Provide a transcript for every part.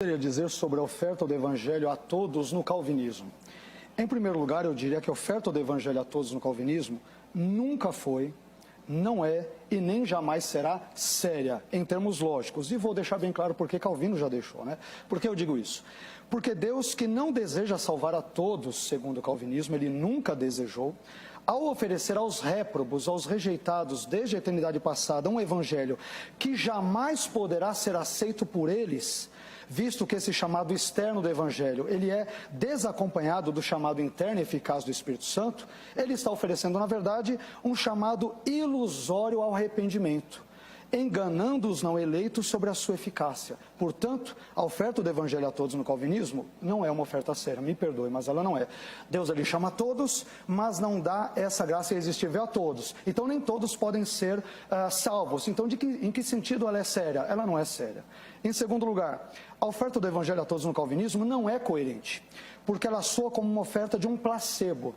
Queria dizer sobre a oferta do Evangelho a todos no calvinismo. Em primeiro lugar, eu diria que a oferta do Evangelho a todos no calvinismo nunca foi, não é e nem jamais será séria em termos lógicos. E vou deixar bem claro porque Calvino já deixou, né? Por que eu digo isso? Porque Deus, que não deseja salvar a todos, segundo o calvinismo, ele nunca desejou, ao oferecer aos réprobos, aos rejeitados desde a eternidade passada, um evangelho que jamais poderá ser aceito por eles, visto que esse chamado externo do Evangelho, ele é desacompanhado do chamado interno e eficaz do Espírito Santo, ele está oferecendo, na verdade, um chamado ilusório ao arrependimento, enganando os não eleitos sobre a sua eficácia. Portanto, a oferta do Evangelho a todos no calvinismo não é uma oferta séria, me perdoe, mas ela não é. Deus ele chama a todos, mas não dá essa graça irresistível a todos. Então nem todos podem ser salvos. Então em que sentido ela é séria? Ela não é séria. Em segundo lugar, a oferta do Evangelho a todos no calvinismo não é coerente, porque ela soa como uma oferta de um placebo.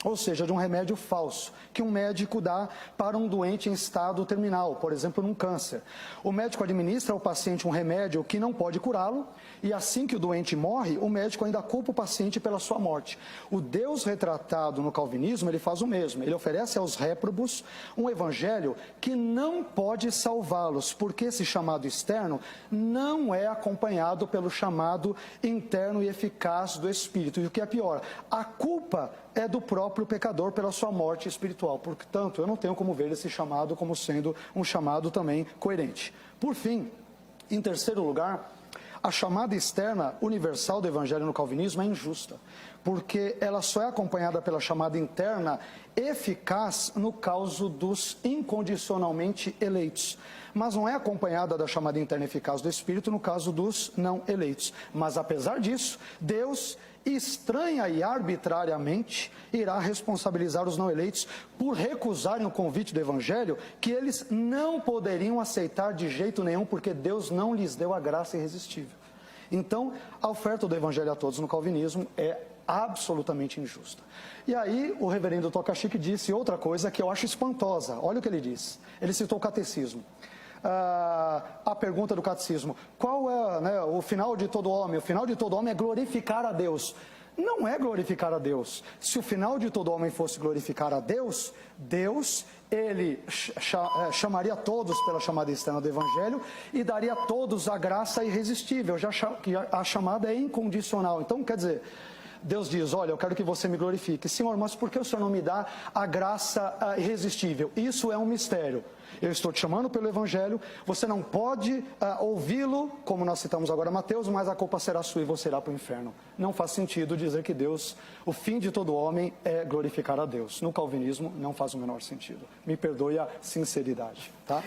Ou seja, de um remédio falso, que um médico dá para um doente em estado terminal, por exemplo, num câncer. O médico administra ao paciente um remédio que não pode curá-lo, e assim que o doente morre, o médico ainda culpa o paciente pela sua morte. O Deus retratado no calvinismo, ele faz o mesmo. Ele oferece aos réprobos um evangelho que não pode salvá-los, porque esse chamado externo não é acompanhado pelo chamado interno e eficaz do Espírito. E o que é pior, a culpa é do próprio pecador pela sua morte espiritual. Portanto, eu não tenho como ver esse chamado como sendo um chamado também coerente. Por fim, em terceiro lugar, a chamada externa universal do Evangelho no calvinismo é injusta, porque ela só é acompanhada pela chamada interna eficaz no caso dos incondicionalmente eleitos, mas não é acompanhada da chamada interna eficaz do Espírito no caso dos não eleitos. Mas apesar disso, Deus estranha e arbitrariamente irá responsabilizar os não eleitos por recusarem o convite do Evangelho que eles não poderiam aceitar de jeito nenhum, porque Deus não lhes deu a graça irresistível. Então, a oferta do Evangelho a todos no calvinismo é absolutamente injusta. E aí, o reverendo Tocachique disse outra coisa que eu acho espantosa. Olha o que ele disse. Ele citou o catecismo. A pergunta do catecismo: qual é o final de todo homem? O final de todo homem é glorificar a Deus. Não é glorificar a Deus. Se o final de todo homem fosse glorificar a Deus, ele chamaria todos pela chamada externa do Evangelho e daria a todos a graça irresistível, já que a chamada é incondicional. Então, quer dizer, Deus diz: olha, eu quero que você me glorifique. Senhor, mas por que o Senhor não me dá a graça irresistível? Isso é um mistério. Eu estou te chamando pelo Evangelho, você não pode ouvi-lo, como nós citamos agora Mateus, mas a culpa será sua e você irá para o inferno. Não faz sentido dizer que Deus, o fim de todo homem é glorificar a Deus. No calvinismo não faz o menor sentido. Me perdoe a sinceridade, tá?